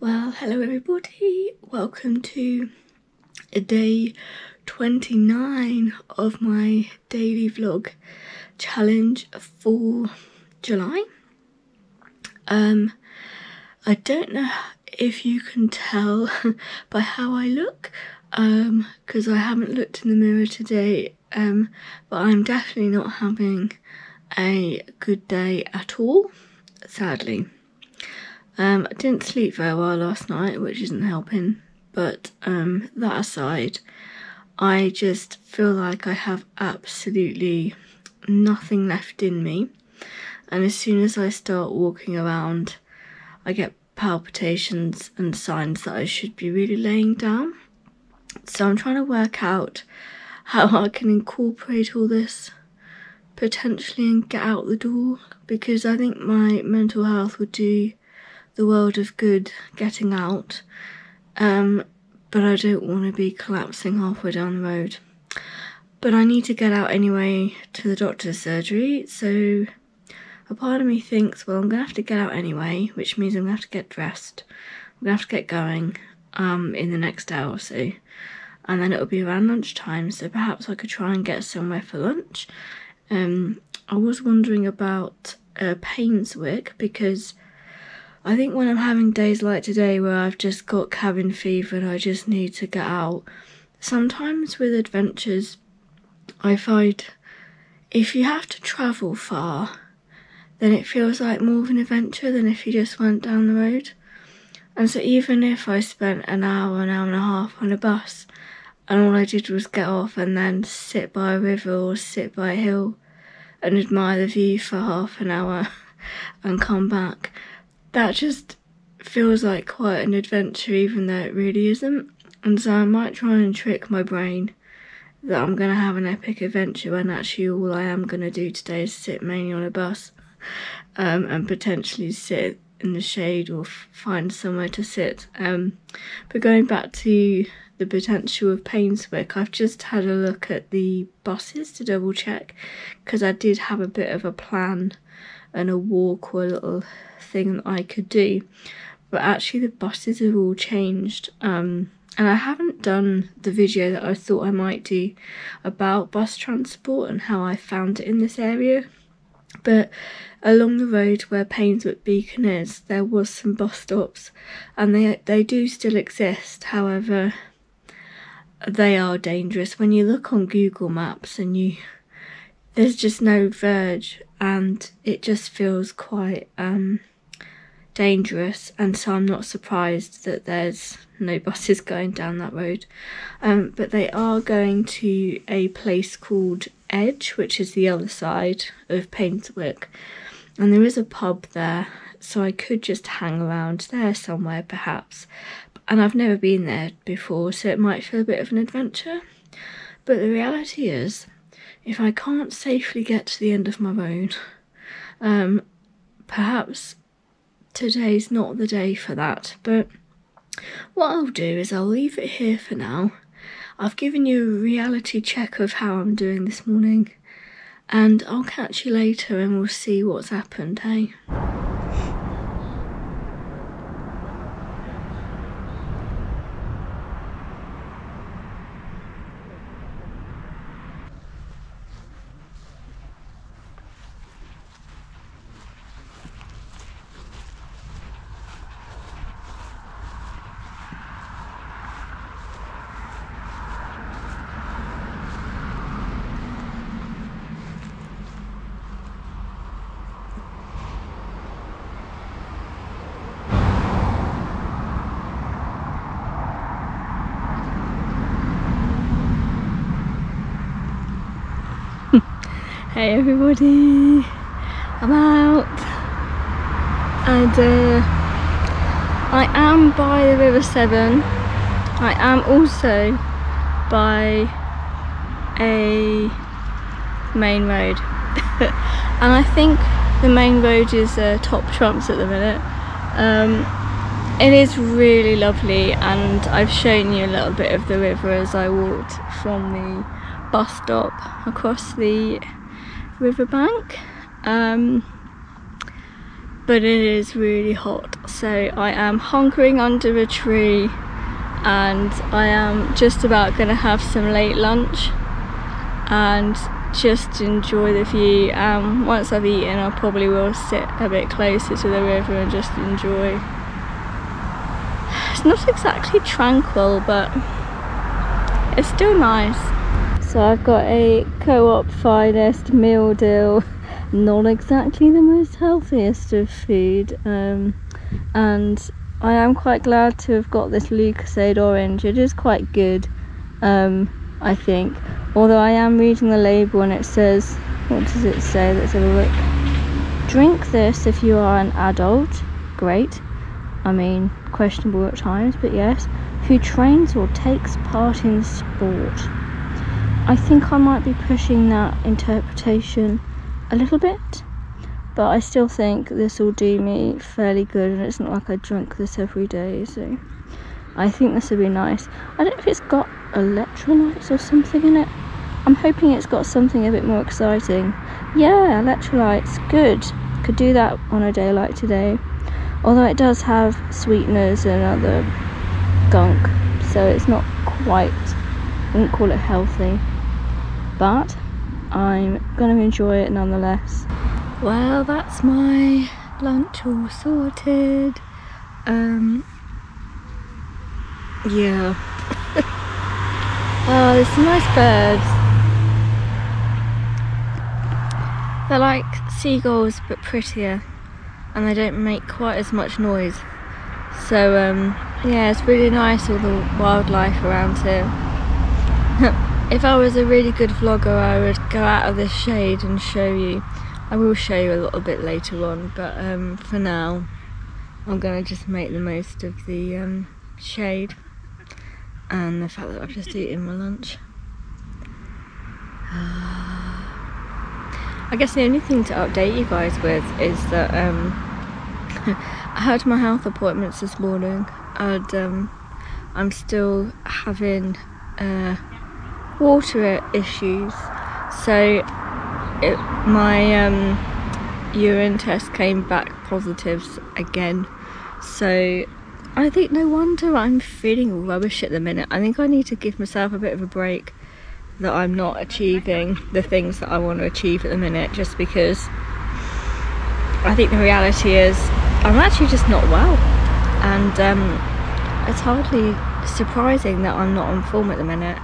Well, hello everybody, welcome to day 29 of my daily vlog challenge for July. I don't know if you can tell by how I look, because I haven't looked in the mirror today, but I'm definitely not having a good day at all, sadly. I didn't sleep very well last night, which isn't helping, but that aside, I just feel like I have absolutely nothing left in me, and as soon as I start walking around, I get palpitations and signs that I should be really laying down. So I'm trying to work out how I can incorporate all this potentially and get out the door, because I think my mental health would do the world of good getting out, but I don't want to be collapsing halfway down the road. But I need to get out anyway to the doctor's surgery, so a part of me thinks, well, I'm going to have to get out anyway, which means I'm going to have to get dressed. I'm going to have to get going in the next hour or so, and then it'll be around lunchtime, so perhaps I could try and get somewhere for lunch. I was wondering about Painswick, because I think when I'm having days like today where I've just got cabin fever and I just need to get out, sometimes with adventures I find if you have to travel far, then it feels like more of an adventure than if you just went down the road. And so even if I spent an hour and a half on a bus and all I did was get off and then sit by a river or sit by a hill and admire the view for half an hour and come back, that just feels like quite an adventure, even though it really isn't. And so I might try and trick my brain that I'm going to have an epic adventure when actually all I am going to do today is sit mainly on a bus and potentially sit in the shade or find somewhere to sit. But going back to the potential of Painswick, I've just had a look at the buses to double check, because I did have a bit of a plan and a walk or a little thing that I could do, but actually the buses have all changed, and I haven't done the video that I thought I might do about bus transport and how I found it in this area. But along the road where Painswick Beacon is, there was some bus stops, and they do still exist. However, they are dangerous. When you look on Google Maps and there's just no verge, and it just feels quite dangerous, and so I'm not surprised that there's no buses going down that road. But they are going to a place called Edge, which is the other side of Painswick, and there is a pub there, so I could just hang around there somewhere perhaps, and I've never been there before, so it might feel a bit of an adventure. But the reality is, if I can't safely get to the end of my road, perhaps today's not the day for that. But what I'll do is I'll leave it here for now. I've given you a reality check of how I'm doing this morning, and I'll catch you later and we'll see what's happened, hey? Hey everybody, I'm out, and I am by the River Severn. I am also by a main road, and I think the main road is top trumps at the minute. It is really lovely, and I've shown you a little bit of the river as I walked from the bus stop across the riverbank. but it is really hot, so I am hunkering under a tree and I am just about gonna have some late lunch and just enjoy the view. Once I've eaten, I probably will sit a bit closer to the river and just enjoy. It's not exactly tranquil, but it's still nice. So I've got a Co-op Finest meal deal, not exactly the most healthiest of food, and I am quite glad to have got this Lucozade orange. It is quite good, I think. Although I am reading the label and it says, what does it say? Let's have a look. Drink this if you are an adult. Great. I mean, questionable at times, but yes. Who trains or takes part in sport. I think I might be pushing that interpretation a little bit, but I still think this will do me fairly good, and it's not like I drink this every day, so I think this will be nice. I don't know if it's got electrolytes or something in it. I'm hoping it's got something a bit more exciting. Yeah, electrolytes, good. Could do that on a day like today. Although it does have sweeteners and other gunk, so it's not quite, I wouldn't call it healthy, but I'm going to enjoy it nonetheless. Well, that's my lunch all sorted. Yeah. Oh, there's some nice birds. They're like seagulls but prettier, and they don't make quite as much noise. So yeah, it's really nice, all the wildlife around here. If I was a really good vlogger, I would go out of this shade and show you. I will show you a little bit later on, but for now I'm gonna just make the most of the shade and the fact that I've just eaten my lunch. I guess the only thing to update you guys with is that I had my health appointments this morning, and I'm still having water issues. So my urine test came back positives again, so I think no wonder I'm feeling rubbish at the minute. I think I need to give myself a bit of a break, that I'm not achieving the things that I want to achieve at the minute, just because I think the reality is I'm actually just not well, and it's hardly surprising that I'm not on form at the minute.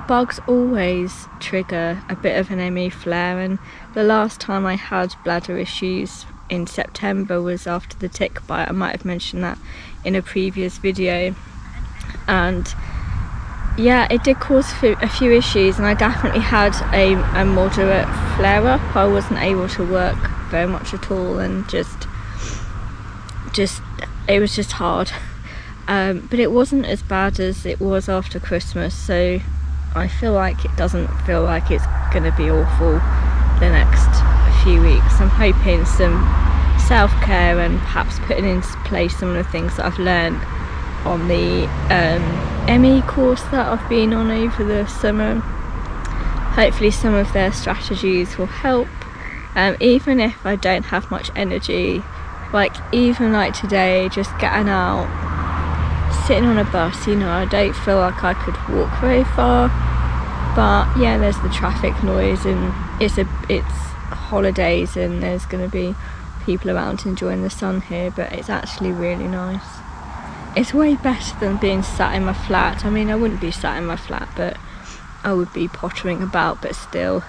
Bugs always trigger a bit of an ME flare, and the last time I had bladder issues in September was after the tick bite. I might have mentioned that in a previous video, and yeah, it did cause a few issues, and I definitely had a moderate flare-up. I wasn't able to work very much at all, and just it was just hard. But it wasn't as bad as it was after Christmas, so I feel like it doesn't feel like it's going to be awful the next few weeks. I'm hoping some self-care and perhaps putting into place some of the things that I've learned on the ME course that I've been on over the summer. Hopefully some of their strategies will help, even if I don't have much energy. Like even like today, just getting out, sitting on a bus, you know, I don't feel like I could walk very far, but yeah, there's the traffic noise, and it's holidays and there's going to be people around enjoying the sun here, but it's actually really nice. It's way better than being sat in my flat. I mean, I wouldn't be sat in my flat, but I would be pottering about, but still,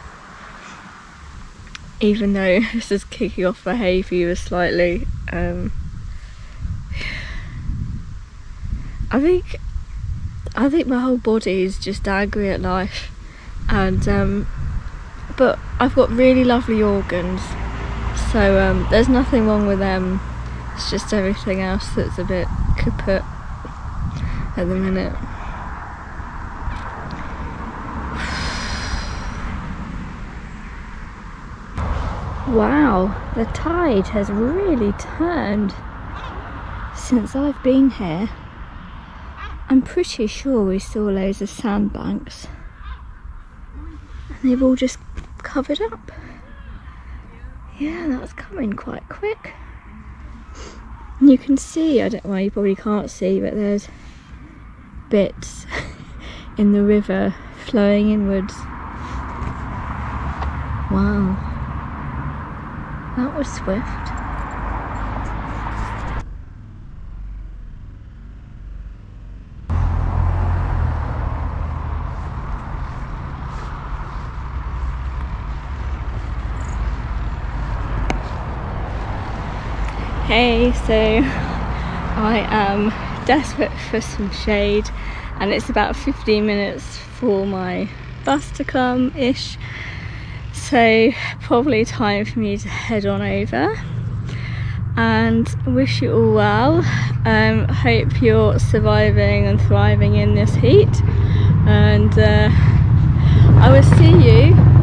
even though this is kicking off the hay fever slightly, I think my whole body is just angry at life, and but I've got really lovely organs, so there's nothing wrong with them. It's just everything else that's a bit kaput at the minute. Wow, the tide has really turned since I've been here. I'm pretty sure we saw loads of sandbanks and they've all just covered up. yeah, that's coming quite quick. You can see, I don't know, well, you probably can't see, but there's bits in the river flowing inwards. Wow, that was swift. Hey, so I am desperate for some shade, and it's about 15 minutes for my bus to come-ish, so probably time for me to head on over. And wish you all well. Hope you're surviving and thriving in this heat, and I will see you